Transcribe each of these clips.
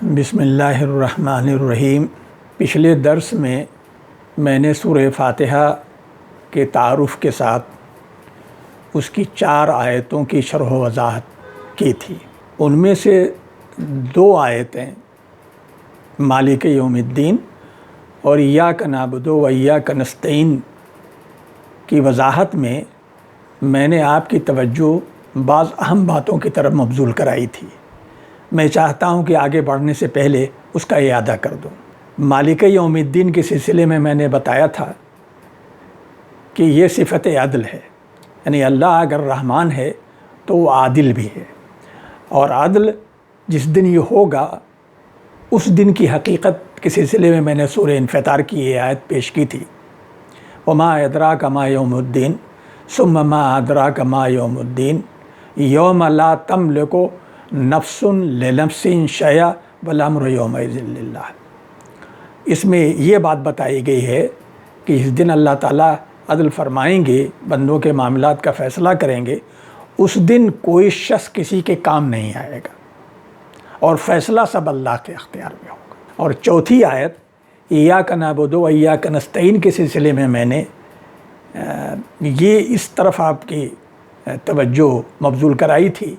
بسم اللہ الرحمن الرحیم۔ پچھلے درس میں نے سورہ فاتحہ کے تعارف کے ساتھ اس کی 4 آیتوں کی شرح و وضاحت کی تھی۔ ان میں سے 2 آیتیں مالک یوم الدین اور ایاک نعبد و ایاک نستعین کی وضاحت میں نے آپ کی توجہ بعض اہم باتوں کی طرف مبذول کرائی تھی۔ میں چاہتا ہوں کہ آگے بڑھنے سے پہلے اس کا اعادہ کر دوں۔ مالک یوم الدین کے سلسلے میں نے بتایا تھا کہ یہ صفت عدل ہے، یعنی اللہ اگر رحمان ہے تو وہ عادل بھی ہے، اور عدل جس دن یہ ہوگا اس دن کی حقیقت کے سلسلے میں نے سورہ انفطار کی یہ آیت پیش کی تھی۔ وما ادراک ما یوم الدین ثم ما ادراک ما یوم الدین یوم لا تملک نفس لنفس شیئا والامر یومئذ للہ۔ اس میں یہ بات بتائی گئی ہے کہ اس دن اللہ تعالیٰ عدل فرمائیں گے، بندوں کے معاملات کا فیصلہ کریں گے۔ اس دن کوئی شخص کسی کے کام نہیں آئے گا اور فیصلہ سب اللہ کے اختیار میں ہوگا۔ اور چوتھی آیت ایاک نعبد و ایاک نستعین کے سلسلے میں نے یہ اس طرف آپ کی توجہ مبذول کرائی تھی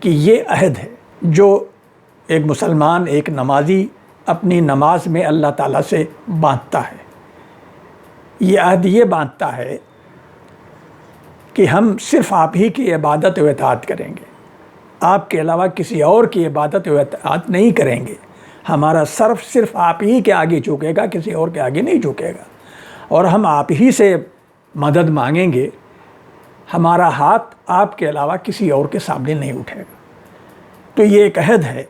کہ یہ عہد ہے جو ایک مسلمان، ایک نمازی اپنی نماز میں اللہ تعالیٰ سے باندھتا ہے۔ یہ عہد یہ باندھتا ہے کہ ہم صرف آپ ہی کی عبادت و اطاعت کریں گے، آپ کے علاوہ کسی اور کی عبادت و اطاعت نہیں کریں گے۔ ہمارا صرف آپ ہی کے آگے جھکے گا، کسی اور کے آگے نہیں جھکے گا، اور ہم آپ ہی سے مدد مانگیں گے۔ ہمارا ہاتھ آپ کے علاوہ کسی اور کے سامنے نہیں اٹھے گا۔ تو یہ ایک عہد ہے،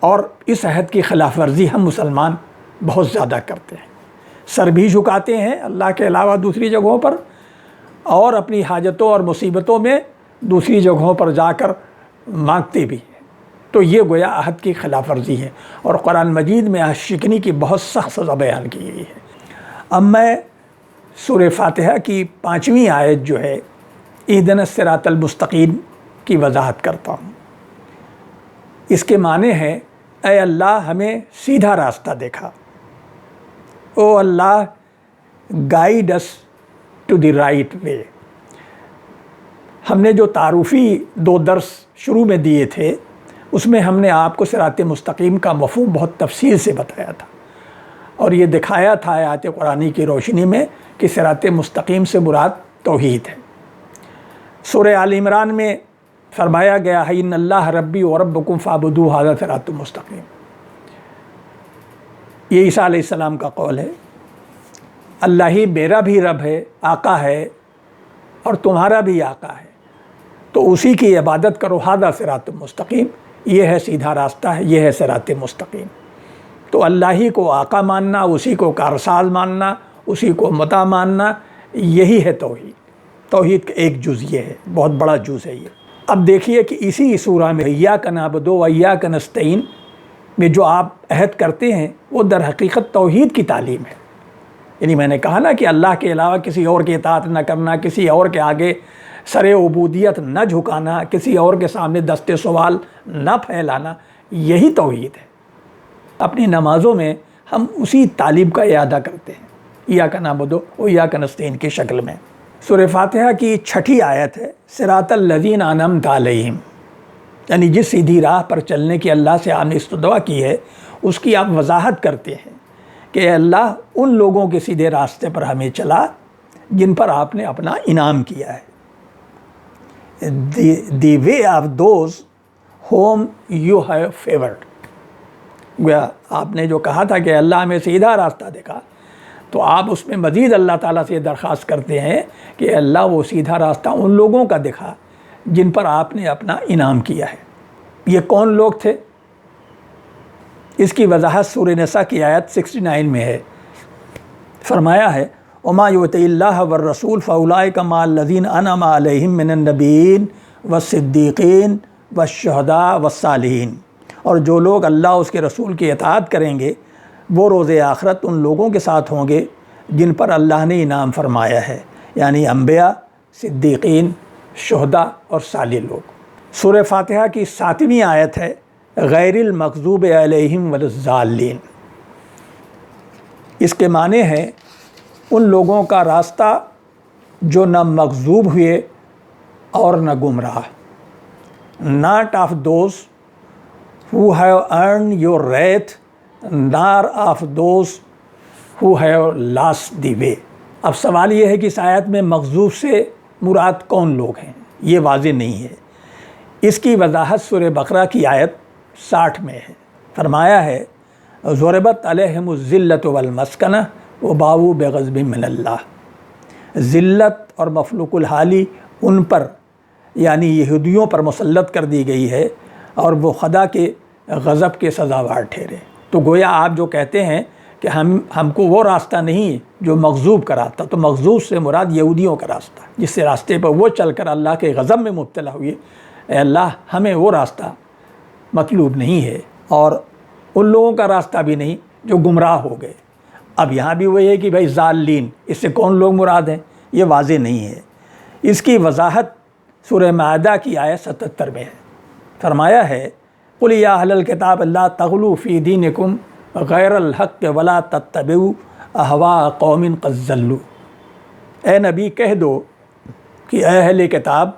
اور اس عہد کی خلاف ورزی ہم مسلمان بہت زیادہ کرتے ہیں۔ سر بھی جھکاتے ہیں اللہ کے علاوہ دوسری جگہوں پر، اور اپنی حاجتوں اور مصیبتوں میں دوسری جگہوں پر جا کر مانگتے بھی ہیں۔ تو یہ گویا عہد کی خلاف ورزی ہے، اور قرآن مجید میں عہد شکنی کی بہت سخت سزا بیان کی گئی ہے۔ اب میں سورہ فاتحہ کی 5ویں آیت جو ہے اہدنا الصراط المستقیم کی وضاحت کرتا ہوں۔ اس کے معنی ہے، اے اللہ ہمیں سیدھا راستہ دکھا، O Allah guide us to the right way. ہم نے جو تعارفی 2 درس شروع میں دیے تھے اس میں ہم نے آپ کو صراط مستقیم کا مفہوم بہت تفصیل سے بتایا تھا، اور یہ دکھایا تھا آیات قرآنی کی روشنی میں کہ صراط مستقیم سے مراد توحید ہے۔ سورہ آل عمران میں فرمایا گیا ہے ان اللہ ربی و ربکم فاعبدوہ ھذا صراط مستقیم۔ یہ عیسیٰ علیہ السلام کا قول ہے، اللہ ہی میرا بھی رب ہے، آقا ہے، اور تمہارا بھی آقا ہے، تو اسی کی عبادت کرو، ھذا صراط مستقیم، یہ ہے سیدھا راستہ ہے، یہ ہے صراط مستقیم۔ تو اللہ ہی کو آقا ماننا، اسی کو کارساز ماننا، اسی کو متا ماننا، یہی ہے توحید۔ توحید کا ایک جز یہ ہے، بہت بڑا جز ہے یہ۔ اب دیکھیے کہ اسی سورہ میں ایاک نعبد و ایاک نستعین میں جو آپ عہد کرتے ہیں وہ در حقیقت توحید کی تعلیم ہے۔ یعنی میں نے کہا نا کہ اللہ کے علاوہ کسی اور کی اطاعت نہ کرنا، کسی اور کے آگے سر عبودیت نہ جھکانا، کسی اور کے سامنے دست سوال نہ پھیلانا، یہی توحید ہے۔ اپنی نمازوں میں ہم اسی تعلیم کا اعادہ کرتے ہیں، ایاک نعبد و ایاک نستعین کی شکل میں۔ سورہ فاتحہ کی 6ٹھی آیت ہے صراط الذین انعمت علیہم، یعنی جس سیدھی راہ پر چلنے کی اللہ سے آپ نے استدعا کی ہے اس کی آپ وضاحت کرتے ہیں کہ اے اللہ ان لوگوں کے سیدھے راستے پر ہمیں چلا جن پر آپ نے اپنا انعام کیا ہے۔ The way of those whom you have favoured. گویا آپ نے جو کہا تھا کہ اللہ ہمیں سیدھا راستہ دکھا، تو آپ اس میں مزید اللہ تعالیٰ سے درخواست کرتے ہیں کہ اللہ وہ سیدھا راستہ ان لوگوں کا دکھا جن پر آپ نے اپنا انعام کیا ہے۔ یہ کون لوگ تھے؟ اس کی وضاحت سورہ نساء کی آیت 69 میں ہے۔ فرمایا ہے وما یؤتی اللہ والرسول فاولئک مع الذین انعم علیہم من النبیین والصدیقین والشہداء والصالحین، اور جو لوگ اللہ اس کے رسول کی اطاعت کریں گے وہ روز آخرت ان لوگوں کے ساتھ ہوں گے جن پر اللہ نے انعام فرمایا ہے، یعنی انبیاء، صدیقین، شہداء اور صالح لوگ۔ سورہ فاتحہ کی 7ویں آیت ہے غیر المغضوب علیہم ولا الضالین، اس کے معنی ہے ان لوگوں کا راستہ جو نہ مغضوب ہوئے اور نہ گمراہ. Not of those who have earned your wrath, nor of those who have lost the way. اب سوال یہ ہے کہ اس آیت میں مغضوب سے مراد کون لوگ ہیں، یہ واضح نہیں ہے. اس کی وضاحت سورہ بقرہ کی آیت 60 میں ہے. فرمایا ہے ضربت علیہم الذلۃ والمسکنہ وباؤوا بغضب من اللہ. ذلت اور مفلوق الحالی ان پر یعنی یہودیوں پر مسلط کر دی گئی ہے اور وہ خدا کے غضب کے سزاوار ٹھہرے. تو گویا آپ جو کہتے ہیں کہ ہم کو وہ راستہ نہیں جو مغضوب کا راستہ، تو مغضوب سے مراد یہودیوں کا راستہ جس سے راستے پر وہ چل کر اللہ کے غضب میں مبتلا ہوئے. اے اللہ ہمیں وہ راستہ مطلوب نہیں ہے اور ان لوگوں کا راستہ بھی نہیں جو گمراہ ہو گئے. اب یہاں بھی وہی ہے کہ بھائی ضالین، اس سے کون لوگ مراد ہیں، یہ واضح نہیں ہے. اس کی وضاحت سورہ مائدہ کی آیت 77 میں ہے. فرمایا ہے قل یا اہل الکتاب لا تغلوا فی دینکم غیر الحق ولا تتبعوا اہواء قوم قد ضلوا. اے نبی کہہ دو کہ اے اہل کتاب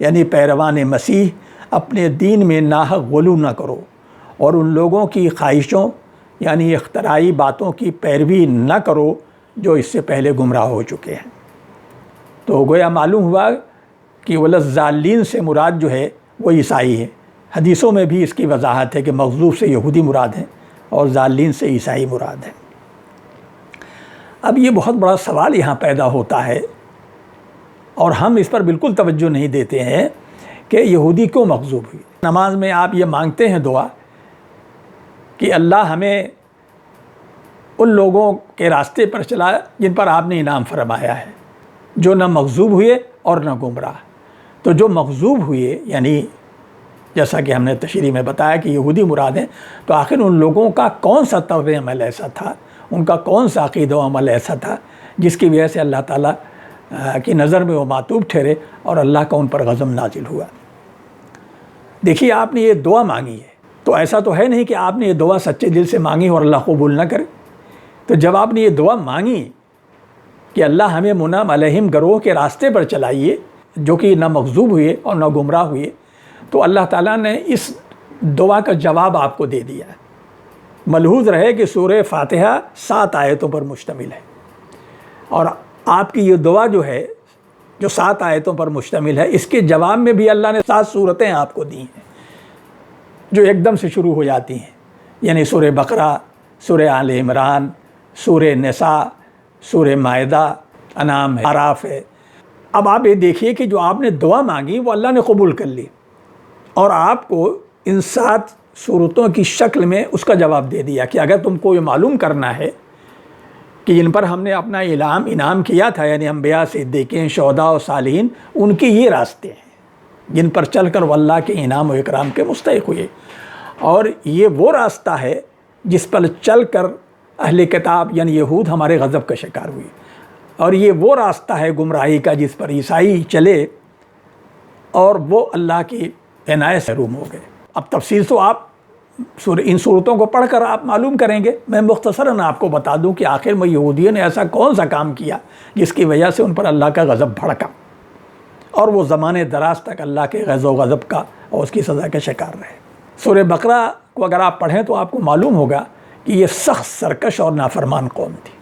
یعنی پیروان مسیح اپنے دین میں ناحق غلو نہ کرو اور ان لوگوں کی خواہشوں یعنی اختراعی باتوں کی پیروی نہ کرو جو اس سے پہلے گمراہ ہو چکے ہیں. تو گویا معلوم ہوا کہ ولضالین سے مراد جو ہے وہ عیسائی ہے. حدیثوں میں بھی اس کی وضاحت ہے کہ مغضوب سے یہودی مراد ہیں اور ضالین سے عیسائی مراد ہیں. اب یہ بہت بڑا سوال یہاں پیدا ہوتا ہے اور ہم اس پر بالکل توجہ نہیں دیتے ہیں کہ یہودی کیوں مغضوب ہوئی. نماز میں آپ یہ مانگتے ہیں دعا کہ اللہ ہمیں ان لوگوں کے راستے پر چلا جن پر آپ نے انعام فرمایا ہے، جو نہ مغضوب ہوئے اور نہ گمراہ. تو جو مغضوب ہوئے یعنی جیسا کہ ہم نے تشریح میں بتایا کہ یہودی مراد ہیں، تو آخر ان لوگوں کا کون سا طرز عمل ایسا تھا، ان کا کون سا عقیدہ و عمل ایسا تھا جس کی وجہ سے اللہ تعالیٰ کی نظر میں وہ معتوب ٹھہرے اور اللہ کا ان پر غضب نازل ہوا. دیکھیے آپ نے یہ دعا مانگی ہے تو ایسا تو ہے نہیں کہ آپ نے یہ دعا سچے دل سے مانگی اور اللہ قبول نہ کرے. تو جب آپ نے یہ دعا مانگی کہ اللہ ہمیں منعم علیہم گروہ کے راستے پر چلائیے جو کہ نہ مغضوب ہوئے اور نہ گمراہ ہوئے، تو اللہ تعالیٰ نے اس دعا کا جواب آپ کو دے دیا. ملحوظ رہے کہ سورہ فاتحہ 7 آیتوں پر مشتمل ہے اور آپ کی یہ دعا جو ہے جو 7 آیتوں پر مشتمل ہے، اس کے جواب میں بھی اللہ نے 7 سورتیں آپ کو دی ہیں جو ایک دم سے شروع ہو جاتی ہیں. یعنی سورہ بقرہ، سورہ آل عمران، سورہ نساء، سورہ مائدہ، انعام ہے، اعراف ہے. اب آپ یہ دیکھیے کہ جو آپ نے دعا مانگی وہ اللہ نے قبول کر لی اور آپ کو ان 7 صورتوں کی شکل میں اس کا جواب دے دیا کہ اگر تم کو یہ معلوم کرنا ہے کہ جن پر ہم نے اپنا انعام کیا تھا یعنی انبیاء، صدیقین، شہداء و صالحین، ان کے یہ راستے ہیں جن پر چل کر وہ اللہ کے انعام و اکرام کے مستحق ہوئے، اور یہ وہ راستہ ہے جس پر چل کر اہل کتاب یعنی یہود ہمارے غضب کا شکار ہوئے، اور یہ وہ راستہ ہے گمراہی کا جس پر عیسائی چلے اور وہ اللہ کی عنایت سے محروم ہو گئے. اب تفصیل تو آپ ان صورتوں کو پڑھ کر آپ معلوم کریں گے. میں مختصراً آپ کو بتا دوں کہ آخر میں یہودیوں نے ایسا کون سا کام کیا جس کی وجہ سے ان پر اللہ کا غضب بھڑکا اور وہ زمانے دراز تک اللہ کے غضب و غضب کا اور اس کی سزا کے شکار رہے. سورہ بقرہ کو اگر آپ پڑھیں تو آپ کو معلوم ہوگا کہ یہ سخت سرکش اور نافرمان قوم تھی.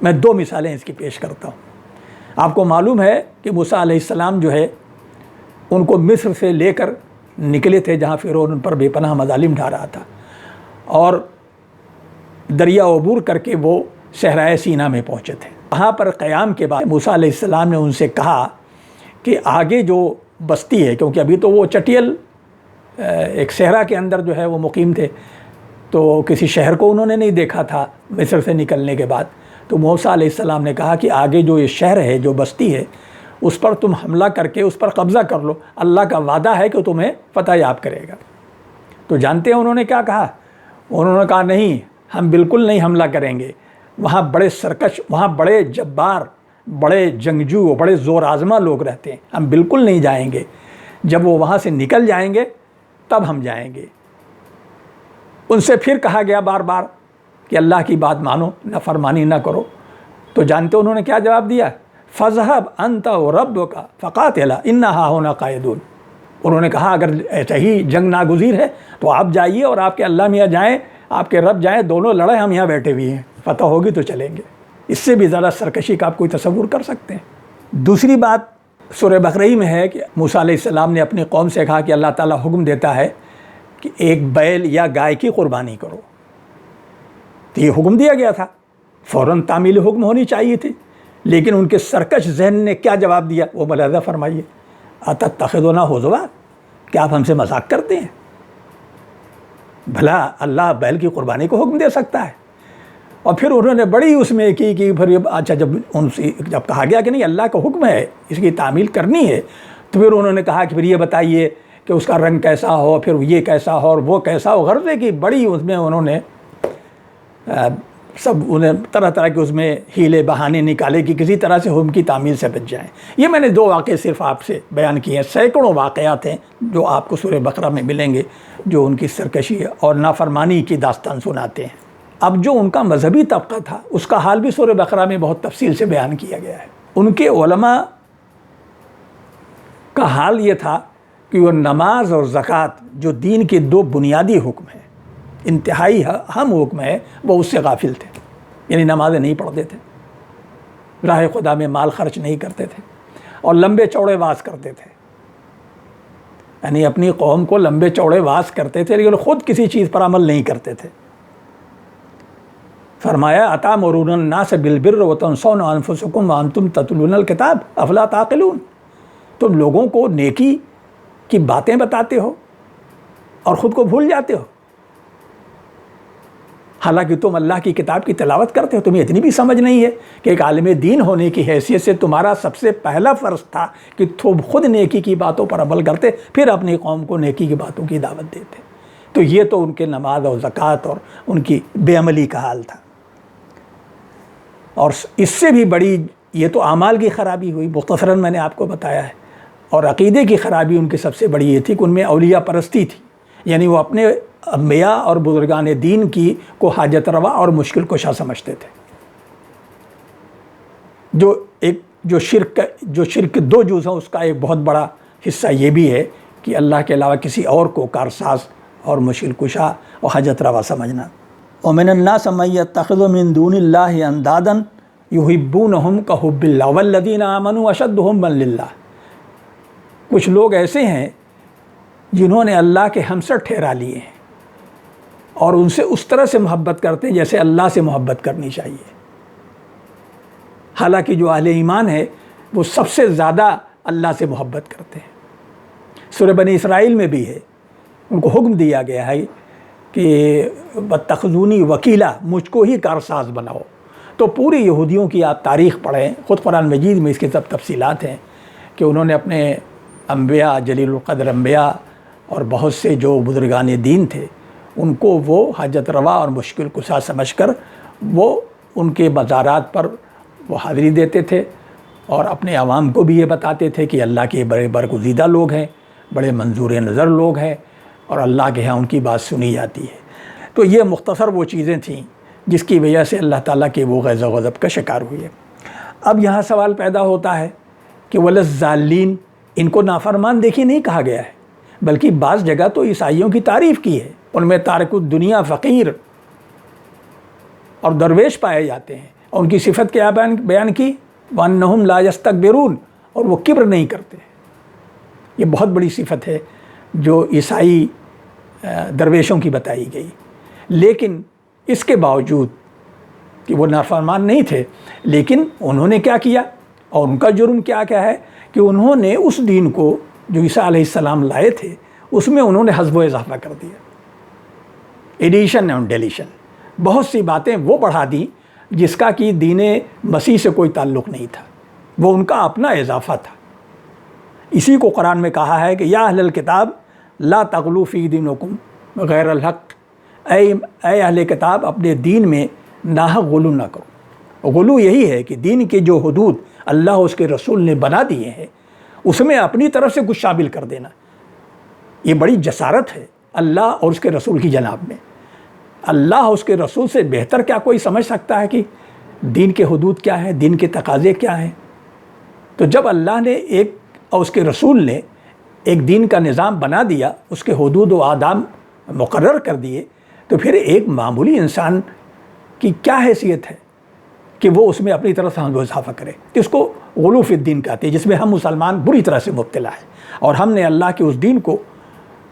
میں 2 مثالیں اس کی پیش کرتا ہوں. آپ کو معلوم ہے کہ موسیٰ علیہ السلام جو ہے ان کو مصر سے لے کر نکلے تھے جہاں فرعون ان پر بے پناہ مظالم ڈھا رہا تھا، اور دریا عبور کر کے وہ صحرائے سینا میں پہنچے تھے. وہاں پر قیام کے بعد موسیٰ علیہ السلام نے ان سے کہا کہ آگے جو بستی ہے، کیونکہ ابھی تو وہ چٹیل ایک صحرا کے اندر جو ہے وہ مقیم تھے، تو کسی شہر کو انہوں نے نہیں دیکھا تھا مصر سے نکلنے کے بعد. تو موسیٰ علیہ السلام نے کہا کہ آگے جو یہ شہر ہے، جو بستی ہے، اس پر تم حملہ کر کے اس پر قبضہ کر لو، اللہ کا وعدہ ہے کہ تمہیں فتح یاب کرے گا. تو جانتے ہیں انہوں نے کیا کہا؟ انہوں نے کہا نہیں، ہم بالکل نہیں حملہ کریں گے. وہاں بڑے سرکش، وہاں بڑے جبار، بڑے جنگجو، بڑے زور آزما لوگ رہتے ہیں، ہم بالکل نہیں جائیں گے. جب وہ وہاں سے نکل جائیں گے تب ہم جائیں گے. ان سے پھر کہا گیا بار بار کہ اللہ کی بات مانو، نافرمانی نہ کرو، تو جانتے انہوں نے کیا جواب دیا؟ فَذْهَبْ أَنْتَ وَرَبُّكَ فَقَاتِلَا إِنَّا هَاهُنَا قَاعِدُونَ۔ انہوں نے کہا اگر ایسا ہی جنگ ناگزیر ہے تو آپ جائیے اور آپ کے اللہ میاں جائیں، آپ کے رب جائیں، دونوں لڑیں، ہم یہاں بیٹھے ہوئے ہیں، فتح ہوگی تو چلیں گے۔ اس سے بھی زیادہ سرکشی کا آپ کوئی تصور کر سکتے ہیں؟ دوسری بات سورہ بقرہ میں ہے کہ موسیٰ علیہ السلام نے اپنی قوم سے کہا کہ اللہ تعالیٰ حکم دیتا ہے کہ ایک بیل یا گائے کی قربانی کرو، تو یہ حکم دیا گیا تھا، فوراً تعمیل حکم ہونی چاہیے تھی، لیکن ان کے سرکش ذہن نے کیا جواب دیا وہ ملاحظہ فرمائیے۔ اتتخذونہ ہزوا، کیا آپ ہم سے مذاق کرتے ہیں؟ بھلا اللہ بیل کی قربانی کو حکم دے سکتا ہے؟ اور پھر انہوں نے بڑی اس میں کی کہ پھر اچھا جب کہا گیا کہ نہیں اللہ کا حکم ہے اس کی تعمیل کرنی ہے، تو پھر انہوں نے کہا کہ پھر یہ بتائیے کہ اس کا رنگ کیسا ہو، پھر یہ کیسا ہو اور وہ کیسا ہو، غرض ہے کہ بڑی اس میں انہوں نے انہیں طرح طرح کے اس میں ہیلے بہانے نکالے کہ کسی طرح سے حکم کی تعمیل سے بچ جائیں۔ یہ میں نے 2 واقعے صرف آپ سے بیان کیے ہیں، سینکڑوں واقعات ہیں جو آپ کو سورہ بقرہ میں ملیں گے جو ان کی سرکشی اور نافرمانی کی داستان سناتے ہیں۔ اب جو ان کا مذہبی طبقہ تھا اس کا حال بھی سورہ بقرہ میں بہت تفصیل سے بیان کیا گیا ہے۔ ان کے علماء کا حال یہ تھا کہ وہ نماز اور زکوٰۃ جو دین کے 2 بنیادی حکم ہیں، انتہائی اہم حکم ہے، وہ اس سے غافل تھے، یعنی نمازیں نہیں پڑھتے تھے، راہ خدا میں مال خرچ نہیں کرتے تھے، اور لمبے چوڑے واز کرتے تھے، یعنی اپنی قوم کو لمبے چوڑے واز کرتے تھے لیکن خود کسی چیز پر عمل نہیں کرتے تھے۔ فرمایا اتامرون الناس بالبر وتنسون انفسکم وانتم تتلون الکتاب افلا تعقلون، تم لوگوں کو نیکی کی باتیں بتاتے ہو اور خود کو بھول جاتے ہو، حالانکہ تم اللہ کی کتاب کی تلاوت کرتے ہو۔ تمہیں اتنی بھی سمجھ نہیں ہے کہ ایک عالم دین ہونے کی حیثیت سے تمہارا سب سے پہلا فرض تھا کہ تم خود نیکی کی باتوں پر عمل کرتے، پھر اپنی قوم کو نیکی کی باتوں کی دعوت دیتے۔ تو یہ تو ان کے نماز اور زکوٰۃ اور ان کی بے عملی کا حال تھا۔ اور اس سے بھی بڑی یہ تو اعمال کی خرابی ہوئی، مختصراً میں نے آپ کو بتایا ہے، اور عقیدے کی خرابی ان کی سب سے بڑی یہ تھی کہ ان میں اولیاء پرستی تھی، یعنی وہ اپنے انبیاء اور بزرگان دین کی کو حاجت روا اور مشکل کشا سمجھتے تھے۔ جو شرک 2 جز ہیں اس کا ایک بہت بڑا حصہ یہ بھی ہے کہ اللہ کے علاوہ کسی اور کو کارساز اور مشکل کشا اور حاجت روا سمجھنا۔ وَمِنَ النَّاسِ مَن يَتَّخِذُ مِن دُونِ اللَّهِ أَندَادًا يُحِبُّونَهُمْ كَحُبِّ اللَّهِ وَالَّذِينَ آمَنُوا أَشَدُّ حُبًّا لِلَّهِ۔ کچھ لوگ ایسے ہیں جنہوں نے اللہ کے ہمسر ٹھہرا لیے ہیں اور ان سے اس طرح سے محبت کرتے ہیں جیسے اللہ سے محبت کرنی چاہیے، حالانکہ جو اہل ایمان ہے وہ سب سے زیادہ اللہ سے محبت کرتے ہیں۔ سورہ بنی اسرائیل میں بھی ہے، ان کو حکم دیا گیا ہے کہ بتخذونی وکیلا، مجھ کو ہی کارساز بناؤ۔ تو پوری یہودیوں کی آپ تاریخ پڑھیں، خود قرآن مجید میں اس کی سب تفصیلات ہیں کہ انہوں نے اپنے انبیاء، جلیل القدر انبیاء اور بہت سے جو بزرگان دین تھے ان کو وہ حاجت روا اور مشکل کشا سمجھ کر وہ ان کے مزارات پر وہ حاضری دیتے تھے اور اپنے عوام کو بھی یہ بتاتے تھے کہ اللہ کے بڑے برگزیدہ لوگ ہیں، بڑے منظور نظر لوگ ہیں اور اللہ کے ہاں ان کی بات سنی جاتی ہے۔ تو یہ مختصر وہ چیزیں تھیں جس کی وجہ سے اللہ تعالیٰ کے وہ غیظ و غضب کا شکار ہوئے۔ اب یہاں سوال پیدا ہوتا ہے کہ وَلَلظَّالِّينَ، ان کو نافرمان دیکھیے نہیں کہا گیا ہے، بلکہ بعض جگہ تو عیسائیوں کی تعریف کی ہے، ان میں تارک الدنیا، فقیر اور درویش پائے جاتے ہیں، اور ان کی صفت کیا بیان کی؟ وَأَنَّهُمْ لَا يَسْتَكْبِرُونَ، اور وہ کبر نہیں کرتے۔ یہ بہت بڑی صفت ہے جو عیسائی درویشوں کی بتائی گئی، لیکن اس کے باوجود کہ وہ نافرمان نہیں تھے، لیکن انہوں نے کیا کیا اور ان کا جرم کیا ہے کہ انہوں نے اس دین کو جو عیسیٰ علیہ السلام لائے تھے اس میں انہوں نے حذف و اضافہ کر دیا، ایڈیشن اور ڈیلیشن، بہت سی باتیں وہ بڑھا دیں جس کا کہ دین مسیح سے کوئی تعلق نہیں تھا، وہ ان کا اپنا اضافہ تھا۔ اسی کو قرآن میں کہا ہے کہ یا اہل الکتاب لا تغلوا فی دینکم غیر الحق، اے اہل کتاب اپنے دین میں ناحق غلو نہ کرو۔ غلو یہی ہے کہ دین کے جو حدود اللہ اور اس کے رسول نے بنا دیے ہیں اس میں اپنی طرف سے کچھ شامل کر دینا، یہ بڑی جسارت ہے اللہ اور اس کے رسول کی جناب میں۔ اللہ اس کے رسول سے بہتر کیا کوئی سمجھ سکتا ہے کہ دین کے حدود کیا ہے، دین کے تقاضے کیا ہیں؟ تو جب اللہ نے اور اس کے رسول نے ایک دین کا نظام بنا دیا، اس کے حدود و آداب مقرر کر دیے، تو پھر ایک معمولی انسان کی کیا حیثیت ہے کہ وہ اس میں اپنی طرف سے اضافہ کرے؟ کہ اس کو غلو فی الدین کہتے ہیں، جس میں ہم مسلمان بری طرح سے مبتلا ہیں۔ اور ہم نے اللہ کے اس دین کو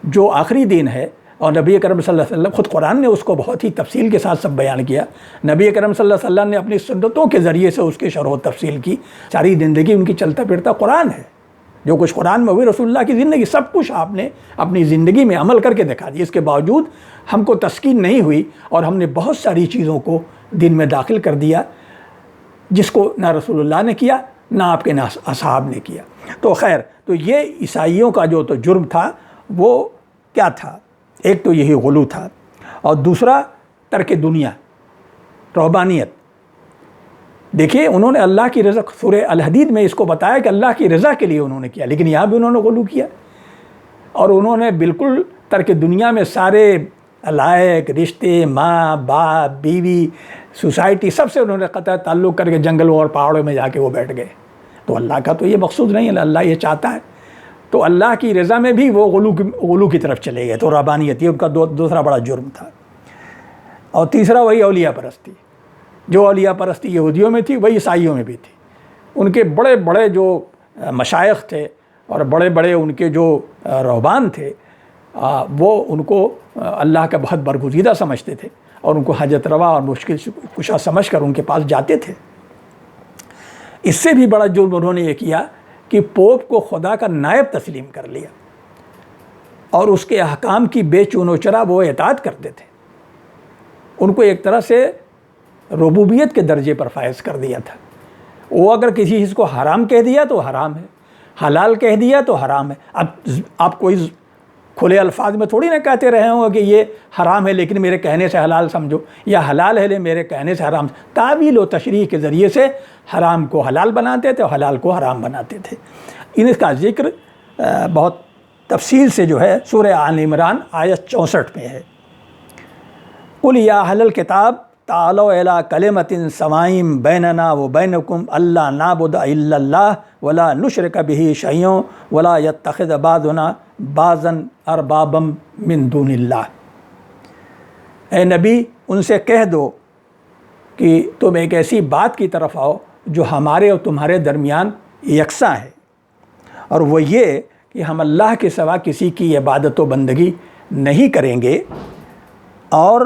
جو آخری دین ہے، اور نبی اکرم صلی اللہ علیہ وسلم خود قرآن نے اس کو بہت ہی تفصیل کے ساتھ سب بیان کیا۔ نبی اکرم صلی اللہ علیہ وسلم نے اپنی سنتوں کے ذریعے سے اس کی شرح و تفصیل کی۔ ساری زندگی ان کی چلتا پھرتا قرآن ہے، جو کچھ قرآن میں ہوئی رسول اللہ کی زندگی، سب کچھ آپ نے اپنی زندگی میں عمل کر کے دکھا دیا۔ اس کے باوجود ہم کو تسکین نہیں ہوئی اور ہم نے بہت ساری چیزوں کو دین میں داخل کر دیا، جس کو نہ رسول اللہ نے کیا، نہ آپ کے اصحاب نے کیا۔ تو خیر، تو یہ عیسائیوں کا جو تو جرم تھا وہ کیا تھا؟ ایک تو یہی غلو تھا، اور دوسرا ترک دنیا، رہبانیت۔ دیکھیے، انہوں نے اللہ کی رضا، سورہ الحدید میں اس کو بتایا کہ اللہ کی رضا کے لیے انہوں نے کیا، لیکن یہاں بھی انہوں نے غلو کیا، اور انہوں نے بالکل ترک دنیا میں سارے علائق، رشتے، ماں باپ، بیوی، سوسائٹی، سب سے انہوں نے قطع تعلق کر کے جنگلوں اور پہاڑوں میں جا کے وہ بیٹھ گئے۔ تو اللہ کا تو یہ مقصود نہیں ہے، اللہ یہ چاہتا ہے۔ تو اللہ کی رضا میں بھی وہ غلو کی طرف چلے گئے، تو رہبانیت، یہ ان کا دوسرا بڑا جرم تھا۔ اور تیسرا وہی اولیاء پرستی، جو اولیاء پرستی یہودیوں میں تھی وہی عیسائیوں میں بھی تھی۔ ان کے بڑے بڑے جو مشائخ تھے اور بڑے بڑے ان کے جو رہبان تھے، وہ ان کو اللہ کا بہت برگزیدہ سمجھتے تھے، اور ان کو حاجت روا اور مشکل کشا سمجھ کر ان کے پاس جاتے تھے۔ اس سے بھی بڑا جرم انہوں نے یہ کیا کہ پوپ کو خدا کا نائب تسلیم کر لیا، اور اس کے احکام کی بے چون و چرا وہ اطاعت کرتے تھے۔ ان کو ایک طرح سے ربوبیت کے درجے پر فائز کر دیا تھا۔ وہ اگر کسی چیز کو حرام کہہ دیا تو حرام ہے، حلال کہہ دیا تو حرام ہے۔ اب آپ کوئی کھلے الفاظ میں تھوڑی نہ کہتے رہے ہوں کہ یہ حرام ہے لیکن میرے کہنے سے حلال سمجھو، یا حلال ہے لیکن میرے کہنے سے حرام۔ تعویل و تشریح کے ذریعے سے حرام کو حلال بناتے تھے اور حلال کو حرام بناتے تھے۔ ان کا ذکر بہت تفصیل سے جو ہے سورہ آل عمران آیت 64 میں ہے۔ قل یا اہل الکتاب تعالوا الی کلمۃ سواء بیننا وبینکم الا نعبد الا اللہ ولا نشرک بہ شیئا ولا یتخذ بعضنا بعضا اربابا من دون اللہ۔ اے نبی، ان سے کہہ دو کہ تم ایک ایسی بات کی طرف آؤ جو ہمارے اور تمہارے درمیان یکساں ہے، اور وہ یہ کہ ہم اللہ کے سوا کسی کی عبادت و بندگی نہیں کریں گے اور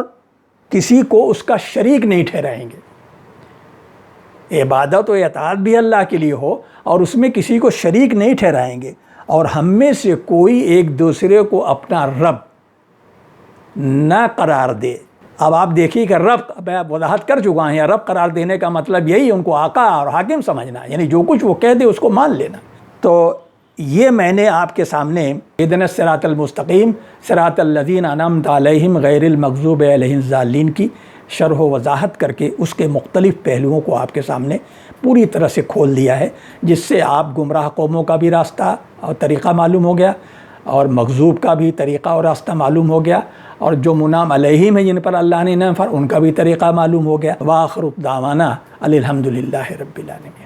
کسی کو اس کا شریک نہیں ٹھہرائیں گے۔ عبادت و اطاعت بھی اللہ کے لیے ہو اور اس میں کسی کو شریک نہیں ٹھہرائیں گے، اور ہم میں سے کوئی ایک دوسرے کو اپنا رب نہ قرار دے۔ اب آپ دیکھیے کہ رب، میں وضاحت کر چکا ہوں، رب قرار دینے کا مطلب یہی ان کو آقا اور حاکم سمجھنا، یعنی جو کچھ وہ کہہ دے اس کو مان لینا۔ تو یہ میں نے آپ کے سامنے اہدنا الصراط المستقیم صراط الذین انعمت علیہم غیر المغضوب علیہم الضالین کی شرح و وضاحت کر کے اس کے مختلف پہلوؤں کو آپ کے سامنے پوری طرح سے کھول دیا ہے، جس سے آپ گمراہ قوموں کا بھی راستہ اور طریقہ معلوم ہو گیا، اور مغضوب کا بھی طریقہ اور راستہ معلوم ہو گیا، اور جو منعم علیہم ہیں جن پر اللہ نے انعام فرمایا ان کا بھی طریقہ معلوم ہو گیا۔ وآخر دعوانا الحمد للہ رب العالمین۔